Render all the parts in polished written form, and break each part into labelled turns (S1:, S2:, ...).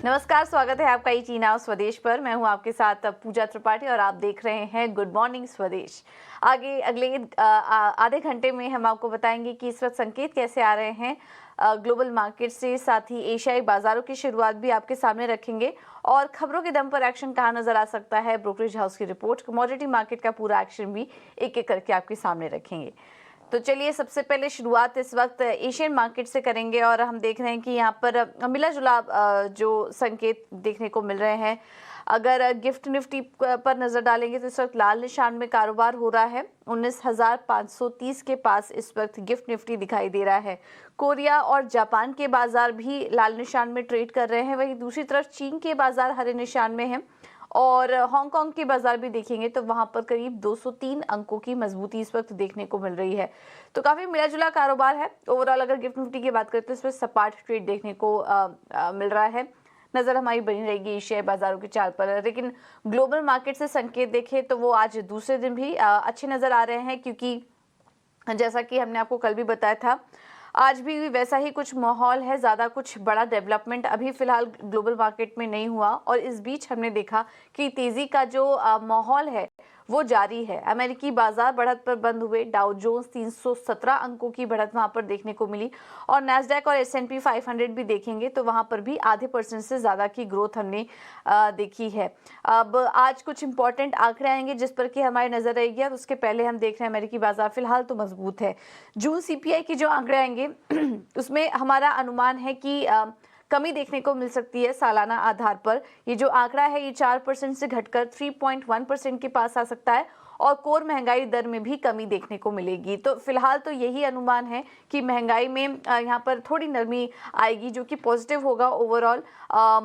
S1: नमस्कार, स्वागत है आपका ई चीना स्वदेश पर। मैं हूं आपके साथ पूजा त्रिपाठी और आप देख रहे हैं गुड मॉर्निंग स्वदेश। आगे अगले आधे घंटे में हम आपको बताएंगे कि इस वक्त संकेत कैसे आ रहे हैं ग्लोबल मार्केट से, साथ ही एशियाई बाजारों की शुरुआत भी आपके सामने रखेंगे और खबरों के दम पर एक्शन कहाँ नजर आ सकता है, ब्रोकरेज हाउस की रिपोर्ट, कमोडिटी मार्केट का पूरा एक्शन भी एक एक करके आपके सामने रखेंगे। तो चलिए सबसे पहले शुरुआत इस वक्त एशियन मार्केट से करेंगे और हम देख रहे हैं कि यहाँ पर मिला जुला जो संकेत देखने को मिल रहे हैं। अगर गिफ्ट निफ्टी पर नजर डालेंगे तो इस वक्त लाल निशान में कारोबार हो रहा है। 19,530 के पास इस वक्त गिफ्ट निफ्टी दिखाई दे रहा है। कोरिया और जापान के बाजार भी लाल निशान में ट्रेड कर रहे हैं, वहीं दूसरी तरफ चीन के बाजार हरे निशान में हैं और हांगकांग के बाजार भी देखेंगे तो वहां पर करीब 203 अंकों की मजबूती इस वक्त देखने को मिल रही है। तो काफी मिला जुला कारोबार है। ओवरऑल अगर गिफ्ट निफ्टी की बात करें तो इसमें सपाट ट्रेड देखने को मिल रहा है। नजर हमारी बनी रहेगी एशियाई बाजारों के चार्ट पर। लेकिन ग्लोबल मार्केट से संकेत देखें तो वो आज दूसरे दिन भी अच्छे नजर आ रहे हैं, क्योंकि जैसा कि हमने आपको कल भी बताया था, आज भी वैसा ही कुछ माहौल है। ज़्यादा कुछ बड़ा डेवलपमेंट अभी फिलहाल ग्लोबल मार्केट में नहीं हुआ और इस बीच हमने देखा कि तेज़ी का जो माहौल है वो जारी है। अमेरिकी बाजार बढ़त पर बंद हुए। डाउ जोन्स 317 अंकों की बढ़त वहां पर देखने को मिली और नैस्डैक और S&P 500 भी देखेंगे तो वहां पर भी आधे % से ज़्यादा की ग्रोथ हमने देखी है। अब आज कुछ इंपॉर्टेंट आंकड़े आएंगे जिस पर कि हमारी नजर रहेगी और उसके पहले हम देख रहे हैं अमेरिकी बाजार फिलहाल तो मजबूत है। जून CPI की जो आंकड़े आएंगे उसमें हमारा अनुमान है कि कमी देखने को मिल सकती है सालाना आधार पर। ये जो आंकड़ा है ये 4% से घटकर 3.1% के पास आ सकता है और कोर महंगाई दर में भी कमी देखने को मिलेगी। तो फिलहाल तो यही अनुमान है कि महंगाई में यहाँ पर थोड़ी नरमी आएगी, जो कि पॉजिटिव होगा ओवरऑल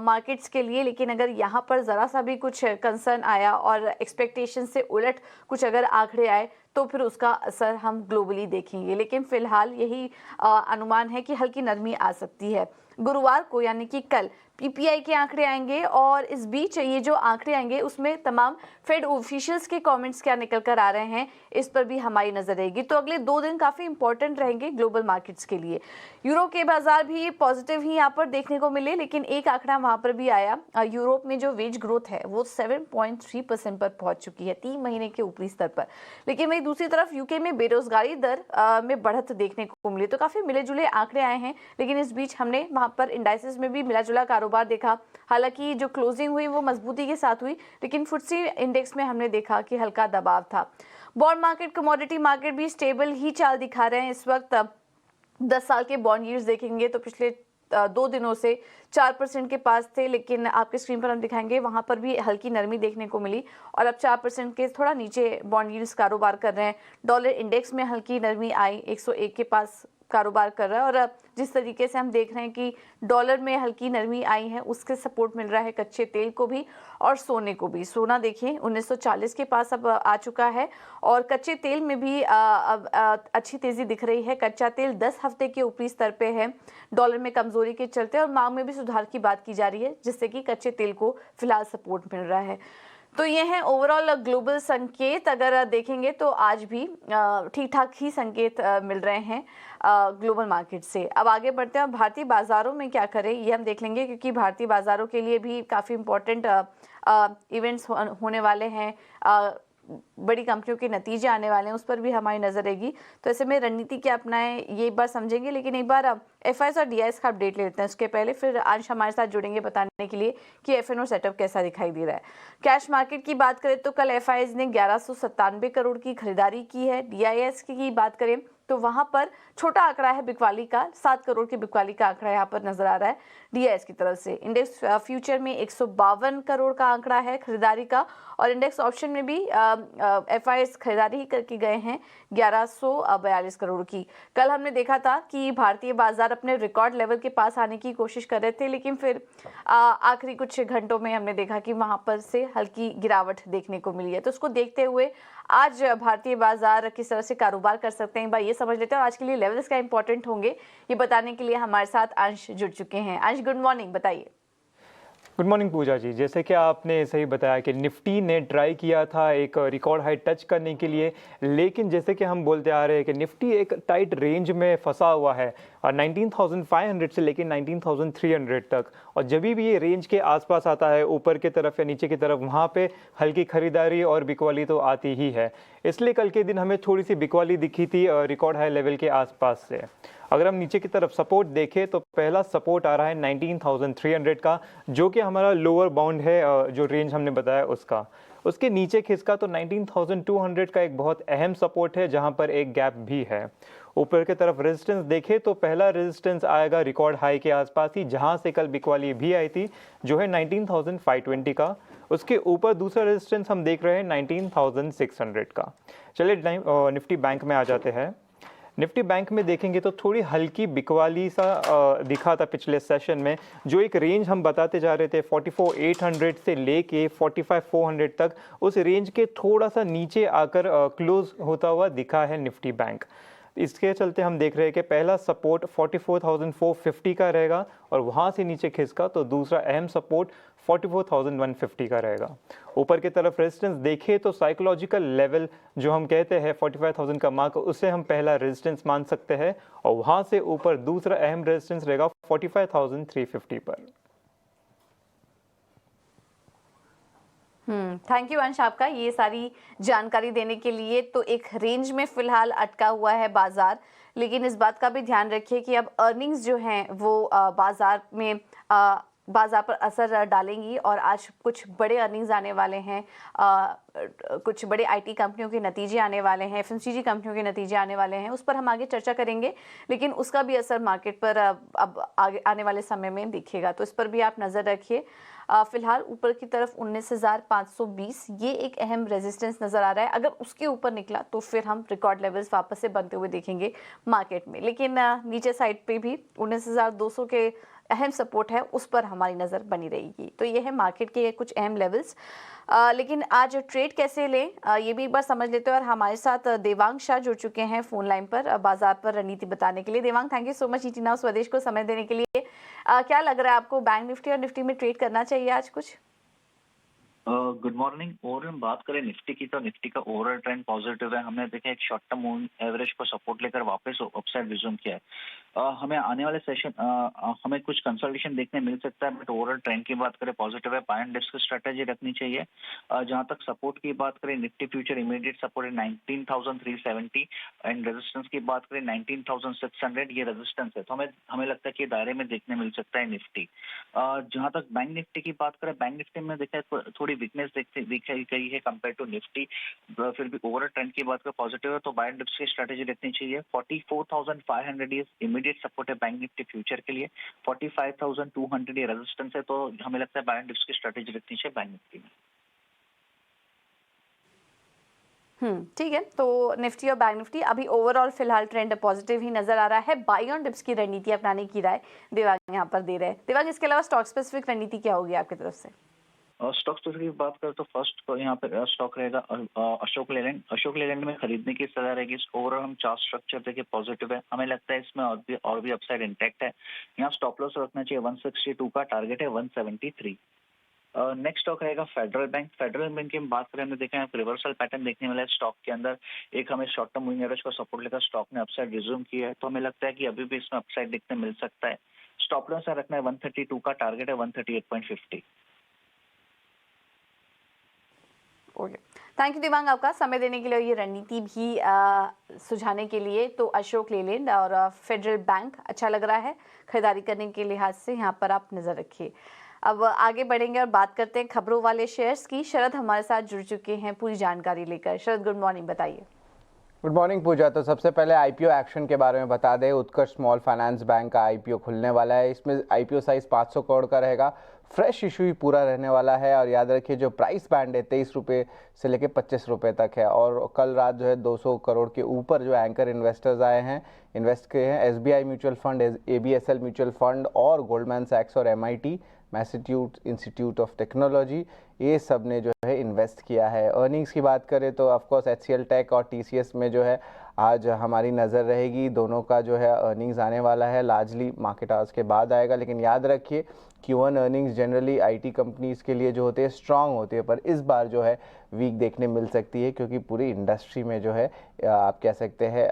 S1: मार्केट्स के लिए। लेकिन अगर यहाँ पर ज़रा सा भी कुछ कंसर्न आया और एक्सपेक्टेशन से उलट कुछ अगर आंकड़े आए तो फिर उसका असर हम ग्लोबली देखेंगे। लेकिन फिलहाल यही अनुमान है कि हल्की नरमी आ सकती है। गुरुवार को यानी कि कल PPI के आंकड़े आएंगे और इस बीच ये जो आंकड़े आएंगे उसमें तमाम फेड ऑफिशियल्स के कमेंट्स क्या निकल कर आ रहे हैं इस पर भी हमारी नजर रहेगी। तो अगले 2 दिन काफी इंपॉर्टेंट रहेंगे ग्लोबल मार्केट्स के लिए। यूरो के बाजार भी पॉजिटिव ही यहाँ पर देखने को मिले, लेकिन एक आंकड़ा वहां पर भी आया। यूरोप में जो वेज ग्रोथ है वो 7.3% पर पहुंच चुकी है 3 महीने के ऊपरी स्तर पर। लेकिन वही दूसरी तरफ यूके में बेरोजगारी दर में बढ़त देखने को मिली। तो काफी मिले जुले आंकड़े आए हैं, लेकिन इस बीच हमने वहां पर इंडाइसेस में भी मिला जुला कारोबार देखा। हालांकि जो क्लोजिंग हुई वो मजबूती के साथ हुई, लेकिन FTSE इंडेक्स में हमने देखा कि हल्का दबाव था। बॉन्ड मार्केट, कमोडिटी मार्केट भी स्टेबल ही चाल दिखा रहे हैं इस वक्त। 10 साल के बॉन्ड यील्ड्स देखेंगे तो पिछले 2 दिनों से 4% के पास थे, लेकिन आपके स्क्रीन पर हम दिखाएंगे वहां पर भी हल्की नरमी देखने को मिली और अब 4% के थोड़ा नीचे बॉन्ड यील्ड्स कारोबार कर रहे हैं। डॉलर इंडेक्स में हल्की नरमी आई, 101 के पास कारोबार कर रहा है और जिस तरीके से हम देख रहे हैं कि डॉलर में हल्की नरमी आई है उसके सपोर्ट मिल रहा है कच्चे तेल को भी और सोने को भी। सोना देखिए 1940 के पास अब आ चुका है और कच्चे तेल में भी अच्छी तेजी दिख रही है। कच्चा तेल 10 हफ्ते के ऊपरी स्तर पे है डॉलर में कमजोरी के चलते और मांग में भी सुधार की बात की जा रही है, जिससे कि कच्चे तेल को फिलहाल सपोर्ट मिल रहा है। तो ये है ओवरऑल ग्लोबल संकेत। अगर देखेंगे तो आज भी ठीक ठाक ही संकेत मिल रहे हैं ग्लोबल मार्केट से। अब आगे बढ़ते हैं, भारतीय बाजारों में क्या करें ये हम देख लेंगे, क्योंकि भारतीय बाजारों के लिए भी काफ़ी इम्पोर्टेंट इवेंट्स होने वाले हैं। बड़ी कंपनियों के नतीजे आने वाले हैं, उस पर भी हमारी नजर रहेगी। तो ऐसे में रणनीति क्या अपनाएं ये एक बार समझेंगे, लेकिन एक बार FIs और DIs का अपडेट ले लेते हैं। उसके पहले फिर अंश हमारे साथ जुड़ेंगे बताने के लिए कि FNO सेटअप कैसा दिखाई दे रहा है। कैश मार्केट की बात करें तो कल FIs ने 1197 करोड़ की खरीदारी की है। DIs की बात करें तो वहां पर छोटा आंकड़ा है बिकवाली का, 7 करोड़ के बिकवाली का आंकड़ा यहाँ पर नजर आ रहा है DIs की तरफ से। इंडेक्स फ्यूचर में 152 करोड़ का आंकड़ा है खरीदारी का और इंडेक्स ऑप्शन में भी FIs खरीदारी ही करके गए हैं 1142 करोड़ की। कल हमने देखा था कि भारतीय बाजार अपने रिकॉर्ड लेवल के पास आने की कोशिश कर रहे थे, लेकिन फिर आखिरी कुछ घंटों में हमने देखा कि वहां पर से हल्की गिरावट देखने को मिली है। तो उसको देखते हुए आज भारतीय बाजार किस तरह से कारोबार कर सकते हैं भाई ये समझ लेते हैं और आज के लिए लेवल्स क्या इंपॉर्टेंट होंगे ये बताने के लिए हमारे साथ अंश जुड़ चुके हैं। अंश गुड मॉर्निंग, बताइए।
S2: गुड मॉर्निंग पूजा जी। जैसे कि आपने सही बताया कि निफ्टी ने ट्राई किया था एक रिकॉर्ड हाई टच करने के लिए, लेकिन जैसे कि हम बोलते आ रहे हैं कि निफ्टी एक टाइट रेंज में फंसा हुआ है और 19,500 से लेकर 19,300 तक, और जब भी ये रेंज के आसपास आता है ऊपर की तरफ या नीचे की तरफ, वहाँ पे हल्की खरीदारी और बिकवाली तो आती ही है। इसलिए कल के दिन हमें थोड़ी सी बिकवाली दिखी थी रिकॉर्ड हाई लेवल के आसपास से। अगर हम नीचे की तरफ सपोर्ट देखें तो पहला सपोर्ट आ रहा है 19,300 का, जो कि हमारा लोअर बाउंड है, जो रेंज हमने बताया उसका। उसके नीचे खिसका तो 19,200 का एक बहुत अहम सपोर्ट है, जहां पर एक गैप भी है। ऊपर की तरफ रेजिस्टेंस देखें तो पहला रेजिस्टेंस आएगा रिकॉर्ड हाई के आसपास ही, जहां से कल बिकवाली भी आई थी, जो है 19,520 का। उसके ऊपर दूसरा रेजिस्टेंस हम देख रहे हैं 19,600 का। चलिए निफ्टी बैंक में आ जाते हैं। निफ्टी बैंक में देखेंगे तो थोड़ी हल्की बिकवाली सा दिखा था पिछले सेशन में। जो एक रेंज हम बताते जा रहे थे 44,800 से लेके 45,400 तक, उस रेंज के थोड़ा सा नीचे आकर क्लोज होता हुआ दिखा है निफ्टी बैंक। इसके चलते हम देख रहे हैं कि पहला सपोर्ट 44,450 का रहेगा, और वहाँ से नीचे खिसका तो दूसरा अहम सपोर्ट 44,150 का रहेगा। ऊपर की तरफ रेजिस्टेंस देखें तो साइकोलॉजिकल लेवल जो हम कहते हैं 45,000 का मार्क, उसे हम पहला रेजिस्टेंस मान सकते हैं, और वहाँ से ऊपर दूसरा अहम रेजिस्टेंस रहेगा 45,350 पर।
S1: थैंक यू अंश आपका ये सारी जानकारी देने के लिए। तो एक रेंज में फिलहाल अटका हुआ है बाजार, लेकिन इस बात का भी ध्यान रखिए कि अब अर्निंग्स जो हैं वो बाजार पर असर डालेंगी, और आज कुछ बड़े अर्निंग्स आने वाले हैं। कुछ बड़े आईटी कंपनियों के नतीजे आने वाले हैं, एफएमसीजी कंपनियों के नतीजे आने वाले हैं, उस पर हम आगे चर्चा करेंगे, लेकिन उसका भी असर मार्केट पर अब आगे आने वाले समय में दिखेगा, तो इस पर भी आप नज़र रखिए। फिलहाल ऊपर की तरफ 19,520 ये एक अहम रेजिस्टेंस नज़र आ रहा है। अगर उसके ऊपर निकला तो फिर हम रिकॉर्ड लेवल्स वापस से बनते हुए देखेंगे मार्केट में, लेकिन नीचे साइड पे भी 19,200 के अहम सपोर्ट है, उस पर हमारी नज़र बनी रहेगी। तो ये है मार्केट के कुछ अहम लेवल्स। लेकिन आज ट्रेड कैसे लें ये भी एक बार समझ लेते हैं, और हमारे साथ देवांग शाह जुड़ चुके हैं फोन लाइन पर बाजार पर रणनीति बताने के लिए। Devang, thank you so much ET now स्वदेश को समय देने के लिए। क्या लग रहा है आपको, बैंक निफ्टी और निफ्टी में ट्रेड करना चाहिए आज कुछ?
S3: Good morning. और हम बात करें निफ्टी की, तो निफ्टी का ओवरऑल ट्रेंड पॉजिटिव है। हमने देखा एक शॉर्ट टर्म मूविंग एवरेज को सपोर्ट लेकर वापस अपसाइड रिज्यूम किया है। हमें आने वाले सेशन हमें कुछ कंसल्टेशन देखने मिल सकता है, बट ओवरऑल ट्रेंड की बात करें पॉजिटिव है। बाय एंड डिप्स की स्ट्रेटेजी रखनी चाहिए। जहां तक सपोर्ट की बात करें, निफ्टी फ्यूचर इमीडिएट सपोर्ट है 19,370 एंड रेजिस्टेंस की बात करें 19,600, ये रेजिस्टेंस है। तो हमें लगता है कि दायरे में देखने मिल सकता है निफ्टी। जहां तक बैंक निफ्टी की बात करें, बैंक निफ्टी में देखा थोड़ी वीकनेस दिखाई गई है कंपेयर टू निफ्टी। फिर भी ओवरऑल ट्रेंड की बात करें पॉजिटिव है, तो बाय एंड डिप्स की स्ट्रेटेजी रखनी चाहिए। 44,500 ये इमीडिएट सपोर्ट है बैंक निफ्टी फ्यूचर के लिए। 45,200 ये रेजिस्टेंस है, तो हमें लगता है बाय एंड डिप्स की स्ट्रेटेजी रखनी चाहिए बैंक निफ्टी में।
S1: ठीक है, तो निफ्टी और बैंक निफ्टी अभी ओवरऑल फिलहाल ट्रेंड पॉजिटिव ही नजर आ रहा है। बाई ऑन डिप्स की रणनीति अपनाने की राय देवांग यहाँ पर दे रहे हैं। देवांग, इसके अलावा स्टॉक स्पेसिफिक रणनीति क्या होगी आपकी तरफ से?
S3: स्टॉक स्पेसिफिक की बात करें तो फर्स्ट तो यहाँ पे स्टॉक रहेगा अशोक लेलैंड। अशोक लेलैंड में खरीदने की सलाह रहेगी। ओवरऑल हम चार्ट स्ट्रक्चर देखिए पॉजिटिव है, हमें लगता है इसमें और भी अपसाइड इंटैक्ट है। यहाँ स्टॉप लॉस रखना चाहिए 162 का, टारगेट है 173। नेक्स्ट स्टॉक रहेगा फेडरल बैंक। फेडरल बैंक की हम बात करें, हमने देखा है रिवर्सल पैटर्न देखने वाला है स्टॉक के अंदर। एक हमें शॉर्ट टर्म मूविंग एवरेज को सपोर्ट लेकर स्टॉक ने अपसाइड रिज्यूम किया है, तो हमें लगता है कि अभी भी इसमें अपसाइड देखने मिल सकता है। स्टॉप लॉस रखना है 132 का, टारगेट है 138.50।
S1: ओके, थैंक यू देवांग आपका समय देने के लिए, ये रणनीति भी सुझाने के लिए। तो अशोक लेलैंड और फेडरल बैंक अच्छा लग रहा है खरीदारी करने के लिहाज से, यहाँ पर आप नज़र रखिए। अब आगे बढ़ेंगे और बात करते हैं खबरों वाले शेयर्स की। शरद हमारे साथ जुड़ चुके हैं पूरी जानकारी लेकर। शरद, गुड मॉर्निंग, बताइए।
S4: गुड मॉर्निंग पूजा। तो सबसे पहले आईपीओ एक्शन के बारे में बता दें। उत्कर्ष स्मॉल फाइनेंस बैंक का आईपीओ खुलने वाला है। इसमें आईपीओ साइज 500 करोड़ का रहेगा। फ्रेश इशू ही पूरा रहने वाला है, और याद रखिए जो प्राइस बैंड है 23 रुपये से लेकर 25 रुपये तक है। और कल रात जो है 200 करोड़ के ऊपर जो एंकर इन्वेस्टर्स आए हैं, इन्वेस्ट किए हैं। SBI mutual fund, ABSL mutual fund और गोल्डमैन सैक्स और MIT Massachusetts institute of technology, ये सब ने जो है इन्वेस्ट किया है। अर्निंग्स की बात करें तो ऑफकोर्स एचसीएल टेक और टीसीएस में जो है आज हमारी नज़र रहेगी। दोनों का जो है अर्निंग्स आने वाला है, लार्जली मार्केट आवर्स के बाद आएगा, लेकिन याद रखिए Q1 earnings generally IT companies के लिए जो होते हैं स्ट्रांग होती है, पर इस बार जो है वीक देखने मिल सकती है, क्योंकि पूरी इंडस्ट्री में जो है आप कह सकते हैं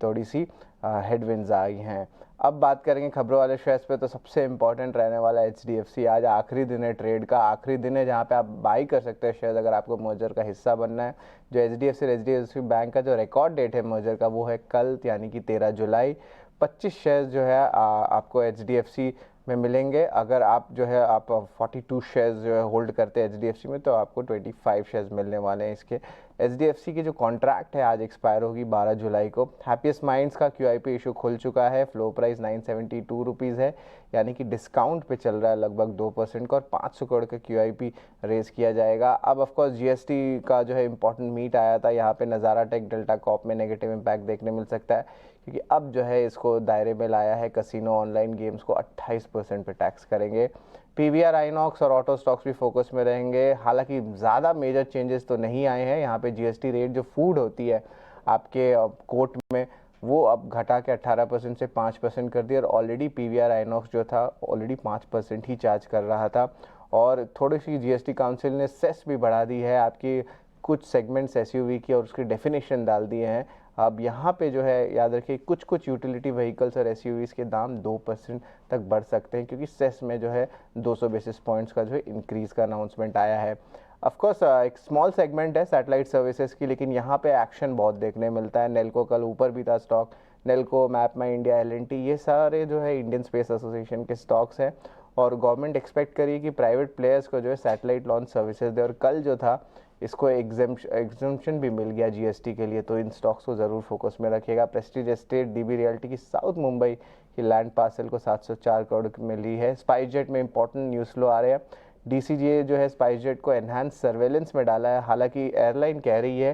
S4: थोड़ी सी हेडविंड्स आई हैं। अब बात करेंगे खबरों वाले शेयर्स पे, तो सबसे इंपॉर्टेंट रहने वाला HDFC। आज आखिरी दिन है, ट्रेड का आखिरी दिन है, जहाँ पे आप बाई कर सकते हैं शेयर अगर आपको मर्जर का हिस्सा बनना है। जो HDFC बैंक का जो रिकॉर्ड डेट है मर्जर का, वो है कल, यानी कि 13 जुलाई। 25 शेयर्स जो है आपको HDFC में मिलेंगे। अगर आप जो है आप 42 शेयर्स जो है होल्ड करते हैं HDFC में, तो आपको 25 शेयर्स मिलने वाले हैं इसके। HDFC की जो कॉन्ट्रैक्ट है आज एक्सपायर होगी 12 जुलाई को। हैप्पीएस्ट माइंड्स का QIP इशू खुल चुका है, फ्लो प्राइस 972 रुपीज़ है, यानी कि डिस्काउंट पे चल रहा है लगभग 2% का, और 500 करोड़ का QIP रेज किया जाएगा। अब ऑफकोर्स GST का जो है इंपॉर्टेंट मीट आया था, यहाँ पे नज़ारा टेक डेल्टा कॉप में नेगेटिव इम्पैक्ट देखने मिल सकता है, क्योंकि अब जो है इसको दायरे में लाया है। कसिनो ऑनलाइन गेम्स को 28% पे टैक्स करेंगे। PVR, आइनॉक्स और ऑटो स्टॉक्स भी फोकस में रहेंगे। हालांकि ज़्यादा मेजर चेंजेस तो नहीं आए हैं। यहाँ पे GST रेट जो फूड होती है आपके कोर्ट में, वो अब घटा के 18% से 5% कर दिया, और ऑलरेडी PVR, आइनॉक्स जो था ऑलरेडी 5% ही चार्ज कर रहा था। और थोड़ी सी GST काउंसिल ने सेस भी बढ़ा दी है आपकी कुछ सेगमेंट्स SUV की, और उसकी डेफिनेशन डाल दिए हैं। अब यहाँ पे जो है याद रखिए कुछ यूटिलिटी व्हीकल्स और SUVs के दाम 2% तक बढ़ सकते हैं, क्योंकि सेस में जो है 200 बेसिस पॉइंट्स का जो है इंक्रीज़ का अनाउंसमेंट आया है। ऑफकोर्स एक स्मॉल सेगमेंट है सैटेलाइट सर्विसेज की, लेकिन यहाँ पे एक्शन बहुत देखने मिलता है। नेल्को कल ऊपर भी था स्टॉक, नेल्को, मैपमा इंडिया, L&T, ये सारे जो है इंडियन स्पेस एसोसिएशन के स्टॉक्स हैं, और गवर्नमेंट एक्सपेक्ट करी कि प्राइवेट प्लेयर्स को जो है सैटेलाइट लॉन्च सर्विसेज दे, और कल जो था इसको एग्जम्पशन भी मिल गया GST के लिए, तो इन स्टॉक्स को ज़रूर फोकस में रखिएगा। प्रेस्टीज एस्टेट, DB रियल्टी की साउथ मुंबई की लैंड पार्सल को 704 करोड़ की मिली है। स्पाइसजेट में इंपॉर्टेंट न्यूज़ फ्लो आ रहे हैं। DCGA जो है स्पाइसजेट को एनहांस सर्वेलेंस में डाला है। हालांकि एयरलाइन कह रही है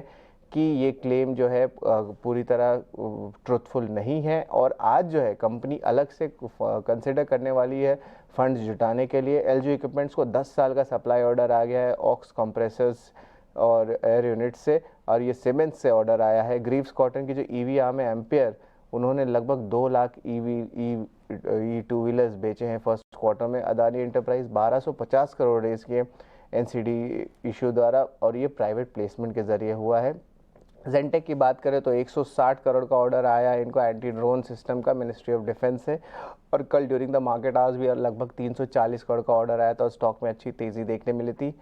S4: कि ये क्लेम जो है पूरी तरह ट्रुथफुल नहीं है, और आज जो है कंपनी अलग से कंसिडर करने वाली है फंड्स जुटाने के लिए। LG इक्विपमेंट्स को 10 साल का सप्लाई ऑर्डर आ गया है ऑक्स कंप्रेसर्स और एयर यूनिट से, और ये सीमेंस से ऑर्डर आया है। ग्रीव्स कॉटन की जो EV आर्म है एम्पियर, उन्होंने लगभग 2 लाख EV टू व्हीलर्स बेचे हैं फर्स्ट क्वार्टर में। अदानी एंटरप्राइज 1250 करोड़ रेज किए NCD इशू द्वारा, और ये प्राइवेट प्लेसमेंट के जरिए हुआ है। जेंटेक की बात करें तो 160 करोड़ का ऑर्डर आया है इनको एंटी ड्रोन सिस्टम का मिनिस्ट्री ऑफ डिफेंस से, और कल ड्यूरिंग द मार्केट आवर्स भी लगभग 340 करोड़ का ऑर्डर आया था, और स्टॉक में अच्छी तेज़ी देखने मिली थी।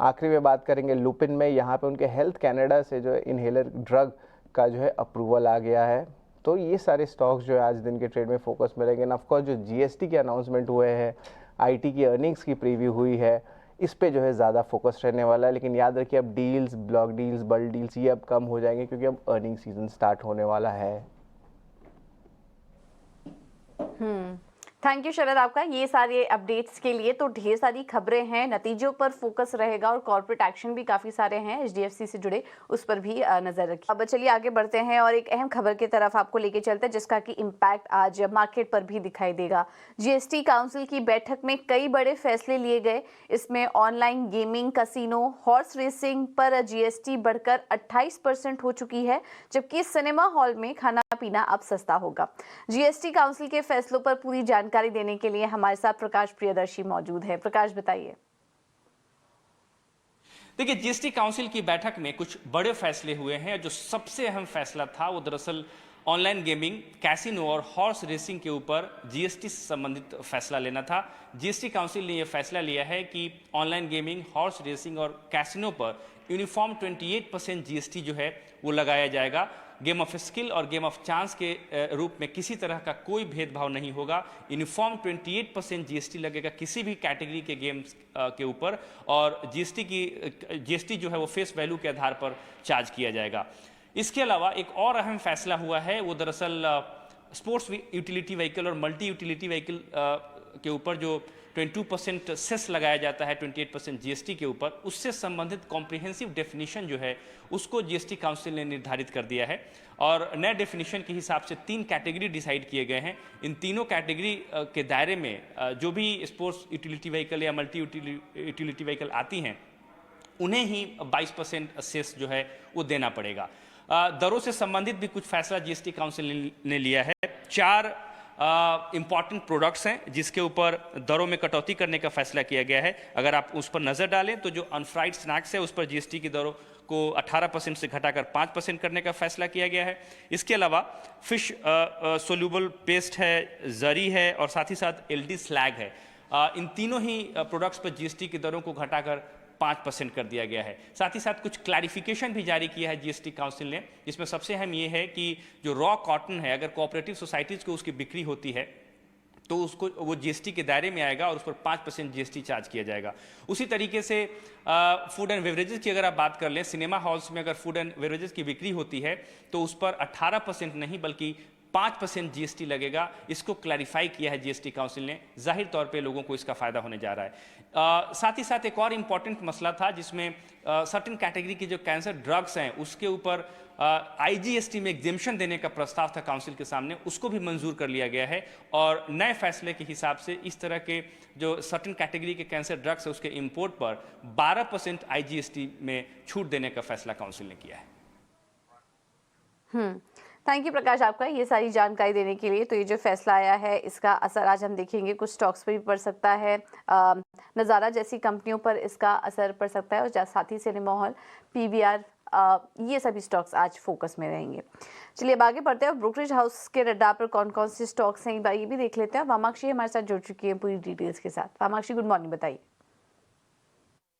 S4: आखिरी में बात करेंगे लुपिन में, यहाँ पे उनके हेल्थ कैनेडा से जो है इनहेलर ड्रग का जो है अप्रूवल आ गया है। तो ये सारे स्टॉक्स जो है आज दिन के ट्रेड में फोकस में रहेंगे। ऑफकोर्स जो GST के अनाउंसमेंट हुए हैं, IT की अर्निंग्स की प्रीव्यू हुई है, इस पे जो है ज़्यादा फोकस रहने वाला है। लेकिन याद रखिए अब deals, block deals, bulk deals ये अब कम हो जाएंगे, क्योंकि अब अर्निंग सीजन स्टार्ट होने वाला है।
S1: थैंक यू शरद आपका ये सारे अपडेट्स के लिए। तो ढेर सारी खबरें हैं, नतीजों पर फोकस रहेगा, और कॉर्पोरेट एक्शन भी काफ़ी सारे हैं HDFC से जुड़े, उस पर भी नज़र रखिए। अब चलिए आगे बढ़ते हैं और एक अहम खबर की तरफ आपको लेके चलते हैं, जिसका कि इम्पैक्ट आज मार्केट पर भी दिखाई देगा। GST काउंसिल की बैठक में कई बड़े फैसले लिए गए। इसमें online gaming, casino, horse racing पर GST बढ़कर 28% हो चुकी है, जबकि सिनेमा हॉल में खाना पीना अब सस्ता होगा। GST काउंसिल के फैसलों पर पूरी जानकारी देने के लिए हमारे साथ प्रकाश प्रियदर्शी मौजूद है। प्रकाश बताइए।
S5: देखिए, GST काउंसिल की बैठक में कुछ बड़े फैसले हुए हैं। जो सबसे अहम फैसला था वो दरअसल ऑनलाइन गेमिंग, कैसीनो और हॉर्स रेसिंग के ऊपर GST से संबंधित फैसला लेना था। GST काउंसिल ने यह फैसला लिया है कि ऑनलाइन गेमिंग, हॉर्स रेसिंग और कैसीनो पर यूनिफॉर्म 28% GST जो है वो लगाया जाएगा। गेम ऑफ स्किल और गेम ऑफ चांस के रूप में किसी तरह का कोई भेदभाव नहीं होगा। यूनिफॉर्म 28% GST लगेगा किसी भी कैटेगरी के गेम्स के ऊपर, और GST जो है वो फेस वैल्यू के आधार पर चार्ज किया जाएगा। इसके अलावा एक और अहम फैसला हुआ है, वो दरअसल स्पोर्ट्स यूटिलिटी व्हीकल और मल्टी यूटिलिटी व्हीकल के ऊपर जो 22% सेस लगाया जाता है 28% GST के ऊपर, उससे संबंधित कॉम्प्रिहेंसिव डेफिनेशन जो है उसको GST काउंसिल ने निर्धारित कर दिया है। और नए डेफिनेशन के हिसाब से 3 कैटेगरी डिसाइड किए गए हैं। इन तीनों कैटेगरी के दायरे में जो भी स्पोर्ट्स यूटिलिटी व्हीकल या मल्टी यूटिलिटी व्हीकल आती हैं, उन्हें ही 22% सेस जो है वो देना पड़ेगा। दरों से संबंधित भी कुछ फैसला जीएसटी काउंसिल ने लिया है। 4 इंपॉर्टेंट प्रोडक्ट्स हैं जिसके ऊपर दरों में कटौती करने का फैसला किया गया है। अगर आप उस पर नज़र डालें तो जो अनफ्राइड स्नैक्स है उस पर जीएसटी की दरों को 18% से घटाकर 5% करने का फैसला किया गया है। इसके अलावा फिश सोल्यूबल पेस्ट है, जरी है और साथ ही साथ एलडी स्लैग है। इन तीनों ही प्रोडक्ट्स पर जीएसटी की दरों को घटाकर 5% कर दिया गया है। साथ ही साथ कुछ क्लैरिफिकेशन भी जारी किया है जीएसटी काउंसिल ने, जिसमें सबसे अहम ये है कि जो रॉ कॉटन है, अगर कोऑपरेटिव सोसाइटीज़ को उसकी बिक्री होती है तो उसको वो जीएसटी के दायरे में आएगा और उस पर 5% जीएसटी चार्ज किया जाएगा। उसी तरीके से फूड एंड बेवरेजेस की अगर आप बात कर लें, सिनेमा हॉल्स में अगर फूड एंड बेवरेजेस की बिक्री होती है तो उस पर 18% नहीं बल्कि 5% जीएसटी लगेगा। इसको क्लैरिफाई किया है जीएसटी काउंसिल ने। जाहिर तौर पे लोगों को इसका फायदा होने जा रहा है। साथ ही साथ एक और इम्पॉर्टेंट मसला था जिसमें सर्टेन कैटेगरी की जो कैंसर ड्रग्स हैं उसके ऊपर आईजीएसटी में एग्जेम्पशन देने का प्रस्ताव था काउंसिल के सामने, उसको भी मंजूर कर लिया गया है। और नए फैसले के हिसाब से इस तरह के जो सर्टेन कैटेगरी के कैंसर ड्रग्स है उसके इंपोर्ट पर 12% आईजीएसटी में छूट देने का फैसला काउंसिल ने किया है।
S1: थैंक यू प्रकाश आपका ये सारी जानकारी देने के लिए। तो ये जो फैसला आया है इसका असर आज हम देखेंगे कुछ स्टॉक्स पर भी पड़ सकता है, नज़ारा जैसी कंपनियों पर इसका असर पड़ सकता है और साथ ही सिनेमा हॉल, पीवीआर, ये सभी स्टॉक्स आज फोकस में रहेंगे। चलिए अब आगे बढ़ते हैं। ब्रोकरेज हाउस के रडार पर कौन कौन से स्टॉक्स हैं एक बार ये भी देख लेते हैं। वामाक्षी हमारे साथ जुड़ चुकी है पूरी डिटेल्स के साथ। वामाक्षी, गुड मॉर्निंग, बताइए।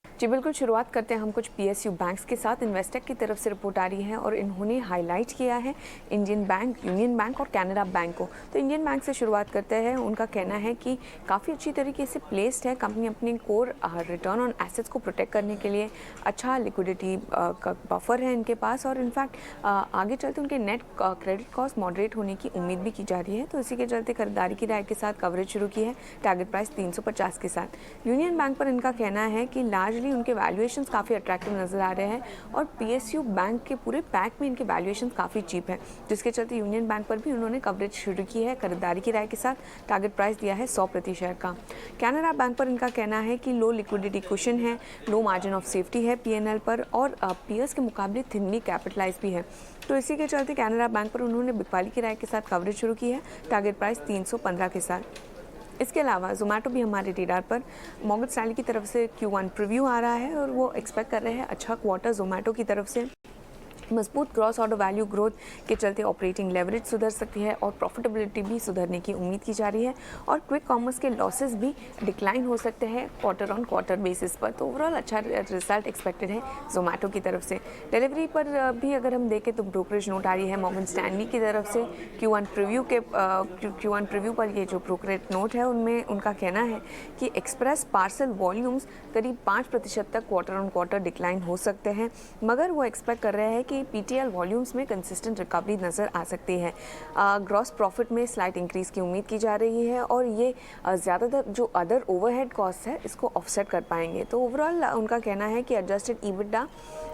S6: जी बिल्कुल, शुरुआत करते हैं हम कुछ पीएसयू बैंक्स के साथ। इन्वेस्टेक की तरफ से रिपोर्ट आ रही है और इन्होंने हाईलाइट किया है इंडियन बैंक, यूनियन बैंक और कैनरा बैंक को। तो इंडियन बैंक से शुरुआत करते हैं। उनका कहना है कि काफ़ी अच्छी तरीके से प्लेस्ड है कंपनी अपने कोर रिटर्न ऑन एसेट्स को प्रोटेक्ट करने के लिए। अच्छा लिक्विडिटी का बफर है इनके पास और इनफैक्ट आगे चलते उनके नेट क्रेडिट कॉस्ट मॉडरेट होने की उम्मीद भी की जा रही है। तो इसी के चलते खरीदारी की राय के साथ कवरेज शुरू की है, टारगेट प्राइस 350 के साथ। यूनियन बैंक पर इनका कहना है कि लार्जली उनके वैल्यूएशंस काफ़ी अट्रैक्टिव नज़र आ रहे हैं और पीएसयू बैंक के पूरे पैक में इनके वैल्यूएशंस काफ़ी चीप है, जिसके चलते यूनियन बैंक पर भी उन्होंने कवरेज शुरू की है। खरीदारी की राय के साथ टारगेट प्राइस दिया है 100 प्रति शेयर का। कैनरा बैंक पर इनका कहना है कि लो लिक्विडिटी कुशन है, लो मार्जिन ऑफ सेफ्टी है पीएनएल पर और पीएस के मुकाबले थिनली कैपिटलाइज भी है। तो इसी के चलते कैनरा बैंक पर उन्होंने बिकवाली की राय के साथ कवरेज शुरू की है, टारगेट प्राइस 315 के साथ। इसके अलावा जोमेटो भी हमारे रेडार पर। मॉर्गन स्टैनली की तरफ से Q1 प्रीव्यू आ रहा है और वो एक्सपेक्ट कर रहे हैं अच्छा क्वार्टर जोमेटो की तरफ से। मजबूत क्रॉस ऑर्डर वैल्यू ग्रोथ के चलते ऑपरेटिंग लेवरेज सुधर सकती है और प्रॉफिटेबिलिटी भी सुधरने की उम्मीद की जा रही है और क्विक कॉमर्स के लॉसेस भी डिक्लाइन हो सकते हैं क्वार्टर ऑन क्वार्टर बेसिस पर। तो ओवरऑल अच्छा रिजल्ट एक्सपेक्टेड है जोमेटो की तरफ से। डिलीवरी पर भी अगर हम देखें तो ब्रोकरेज नोट आ रही है मॉर्गन स्टैनली की तरफ से। Q1 प्रीव्यू पर ये जो ब्रोकरेज नोट है उनमें उनका कहना है कि एक्सप्रेस पार्सल वॉल्यूम्स करीब 5% तक क्वार्टर ऑन क्वार्टर डिक्लाइन हो सकते हैं, मगर वो एक्सपेक्ट कर रहे हैं कि पीटीएल वॉल्यूम्स में कंसिस्टेंट रिकवरी नज़र आ सकती है। ग्रॉस प्रॉफिट में स्लाइट इंक्रीज की उम्मीद की जा रही है और ये ज़्यादातर जो अदर ओवरहेड कॉस्ट है इसको ऑफसेट कर पाएंगे। तो ओवरऑल उनका कहना है कि adjusted EBITDA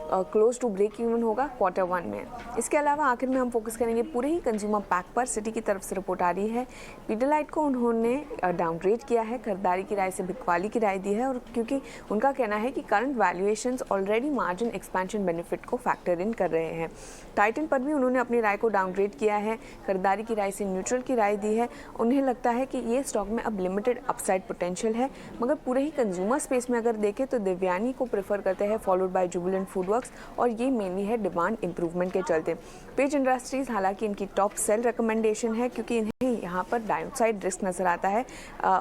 S6: close to break even होगा Q1 में। इसके अलावा आखिर में हम फोकस करेंगे पूरे ही कंज्यूमर पैक पर। सिटी की तरफ से रिपोर्ट आ रही है, पीडिलाइट को उन्होंने डाउनग्रेड किया है, खरीदारी की राय से बिकवाली की राय दी है और क्योंकि उनका कहना है कि current valuations already margin expansion benefit को फैक्टर इन कर रहे हैं। टाइटन पर भी उन्होंने अपनी राय को डाउनग्रेड किया है, खरीदारी की राय से न्यूट्रल की राय दी है। उन्हें लगता है कि ये स्टॉक में अब लिमिटेड अपसाइड पोटेंशियल है, मगर पूरे ही कंज्यूमर स्पेस में अगर देखें तो देवयानी को प्रेफर करते हैं, फॉलोड बाय जुबिलेंट फूडवर्क्स और ये मेनली है डिमांड इंप्रूवमेंट के चलते। पेज इंडस्ट्रीज हालांकि इनकी टॉप सेल रिकमेंडेशन है क्योंकि इन्हें यहाँ पर डाउनसाइड रिस्क नजर आता है।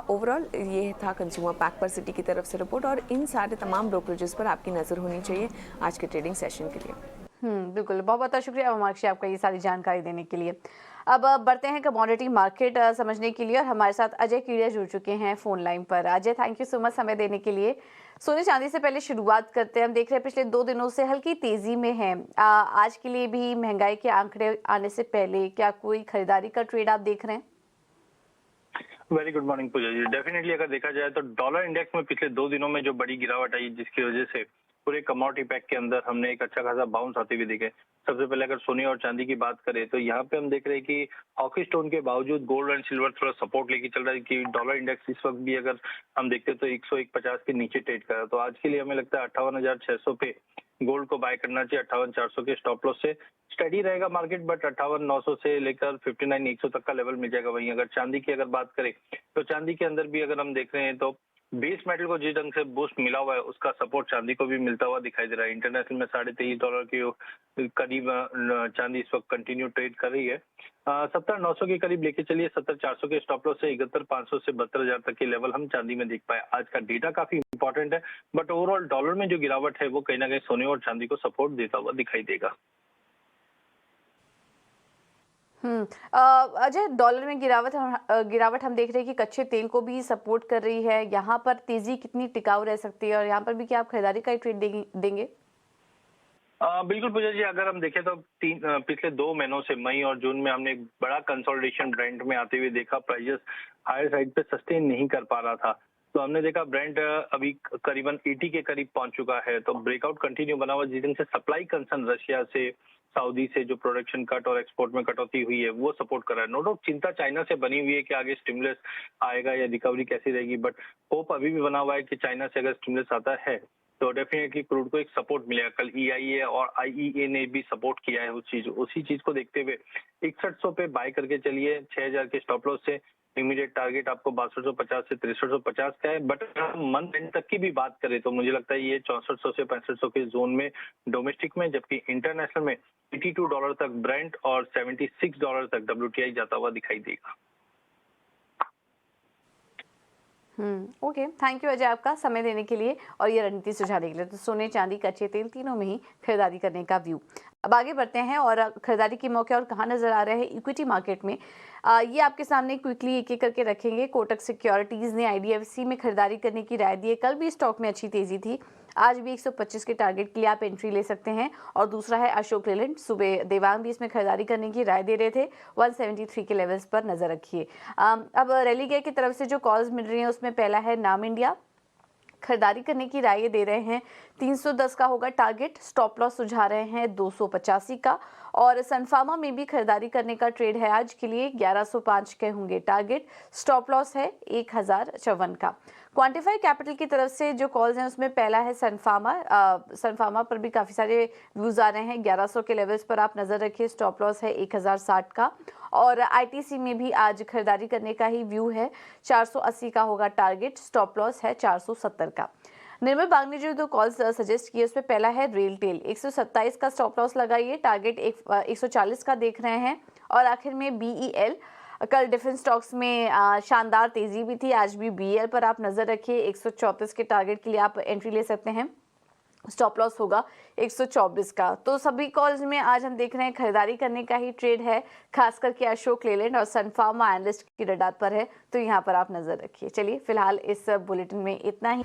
S6: ओवरऑल ये था कंज्यूमर पैक पर सिटी की तरफ से रिपोर्ट और इन सारे तमाम ब्रोकरेजेस पर आपकी नज़र होनी चाहिए आज के ट्रेडिंग सेशन के लिए।
S1: बिल्कुल, बहुत बहुत शुक्रिया वामाक्षी आपका ये सारी जानकारी देने के लिए। अब बढ़ते हैं कमोडिटी मार्केट समझने के लिए और हमारे साथ अजय कीड़िया जुड़ चुके हैं फोन लाइन पर। Ajay, thank you so much समय देने के लिए। सोने चांदी से पहले शुरुआत करते हैं। हम देख रहे हैं पिछले 2 दिनों से हल्की तेजी में है। आज के लिए भी महंगाई के आंकड़े आने से पहले क्या कोई खरीदारी का ट्रेड आप देख रहे हैं?
S7: वेरी गुड मॉर्निंग पूजा जी। डेफिनेटली अगर देखा जाए तो डॉलर इंडेक्स में पिछले 2 दिनों में जो बड़ी गिरावट आई जिसकी वजह से पूरे कमोडिटी पैक के अंदर हमने एक अच्छा खासा बाउंस आते हुए देखे। सबसे पहले अगर सोने और चांदी की बात करें तो यहाँ पे हम देख रहे हैं कि हॉकी स्टोन के बावजूद गोल्ड एंड सिल्वर थोड़ा सपोर्ट लेके चल रहा है कि डॉलर इंडेक्स इस वक्त भी अगर हम देखते हैं तो 101.50 के नीचे ट्रेड कर रहा है। तो आज के लिए हमें लगता है 58,600 पे गोल्ड को बाय करना चाहिए 58,400 के स्टॉप लॉस से। स्टडी रहेगा मार्केट, बट 58,900 से लेकर 59,100 तक का लेवल मिल जाएगा। वहीं अगर चांदी की अगर बात करें तो चांदी के अंदर भी अगर हम देख रहे हैं तो बेस मेटल को जिस ढंग से बूस्ट मिला हुआ है उसका सपोर्ट चांदी को भी मिलता हुआ दिखाई दे रहा है। इंटरनेशनल में $23.5 के करीब चांदी इस वक्त कंटिन्यू ट्रेड कर रही है। 70,900 के करीब लेके चलिए। 70,400 के स्टॉप लॉस से 71,500 से 72,000 तक के लेवल हम चांदी में देख पाए। आज का डेटा काफी इंपॉर्टेंट है, बट ओवरऑल डॉलर में जो गिरावट है वो कहीं ना कहीं सोने और चांदी को सपोर्ट देता हुआ दिखाई देगा।
S1: अजय, डॉलर में गिरावट हम देख रहे हैं कि कच्चे तेल को भी सपोर्ट कर रही है। यहाँ पर तेजी कितनी टिकाऊ रह सकती है और यहाँ पर भी क्या आप खरीदारी का ट्रेड देंगे?
S7: बिल्कुल पूजा जी, अगर हम देखें तो पिछले 2 महीनों से मई और जून में हमने एक बड़ा कंसोलिडेशन ब्रेंट में आते हुए देखा। प्राइसेस हायर साइड पे सस्टेन नहीं कर पा रहा था, तो हमने देखा ब्रेंट अभी करीबन 80 के करीब पहुंच चुका है। तो ब्रेकआउट कंटिन्यू बना हुआ, जिस दिन से सप्लाई कंसर्न रशिया से, सऊदी से जो प्रोडक्शन कट और एक्सपोर्ट में कटौती हुई है वो सपोर्ट कर रहा है। नो डाउट चिंता चाइना से बनी हुई है कि आगे स्टिमुलस आएगा या रिकवरी कैसी रहेगी, बट होप अभी भी बना हुआ है कि चाइना से अगर स्टिमुलस आता है तो डेफिनेटली क्रूड को एक सपोर्ट मिलेगा। कल EIA और IEA ने भी सपोर्ट किया है उसी चीज को देखते हुए 6100 पे बाय करके चलिए। 6000 के स्टॉप लॉस से इमीडिएट टारगेट आपको 6250 से 6350 का है। बट अगर हम मंथ एंड तक की भी बात करें तो मुझे लगता है ये 6400 से 6500 के जोन में डोमेस्टिक में, जबकि इंटरनेशनल में $82 तक ब्रेंट और $76 तक WTI जाता हुआ दिखाई देगा।
S1: ओके, थैंक यू अजय आपका समय देने के लिए और ये रणनीति सुझाने के लिए। तो सोने, चांदी, कच्चे तेल तीनों में ही खरीदारी करने का व्यू। अब आगे बढ़ते हैं और खरीदारी के मौके और कहाँ नजर आ रहे हैं इक्विटी मार्केट में, ये आपके सामने क्विकली एक एक करके रखेंगे। कोटक सिक्योरिटीज ने IDFC में खरीदारी करने की राय दी है। कल भी स्टॉक में अच्छी तेजी थी, आज भी 125 के टारगेट के लिए आप एंट्री ले सकते हैं। और दूसरा है अशोक लेलैंड। सुबह देवांग भी इसमें खरीदारी करने की राय दे रहे थे। 173 के लेवल्स पर नजर रखिए। अब रेलिगेयर की तरफ से जो कॉल्स मिल रही हैं उसमें पहला है नाम इंडिया, खरीदारी करने की राय दे रहे हैं। 310 का होगा टारगेट, स्टॉप लॉस सुझा रहे हैं 285 का। और सनफार्मा में भी खरीदारी करने का ट्रेड है आज के लिए। 1105 के होंगे टारगेट, स्टॉप लॉस है 1054 का। क्वांटिफाई कैपिटल की तरफ से जो कॉल्स हैं उसमें पहला है सनफार्मा पर भी काफ़ी सारे व्यूज़ आ रहे हैं। 1100 के लेवल्स पर आप नज़र रखिए, स्टॉप लॉस है 1060 का। और ITC में भी आज खरीदारी करने का ही व्यू है। 480 का होगा टारगेट, स्टॉप लॉस है 470 का। निर्मल बाग ने जो 2 कॉल्स सजेस्ट किए उसमें पहला है रेल टेल, 127 का स्टॉप लॉस लगाइए, टारगेट 140 का देख रहे हैं। और आखिर में BEL, कल डिफेंस स्टॉक्स में शानदार तेजी भी थी, आज भी BEL पर आप नजर रखिए। 134 के टारगेट के लिए आप एंट्री ले सकते हैं, स्टॉप लॉस होगा 124 का। तो सभी कॉल्स में आज हम देख रहे हैं खरीदारी करने का ही ट्रेड है, खास करके अशोक लेलैंड और सनफार्मा एनालिस्ट की रडार पर है, तो यहाँ पर आप नजर रखिए। चलिए फिलहाल इस बुलेटिन में इतना ही।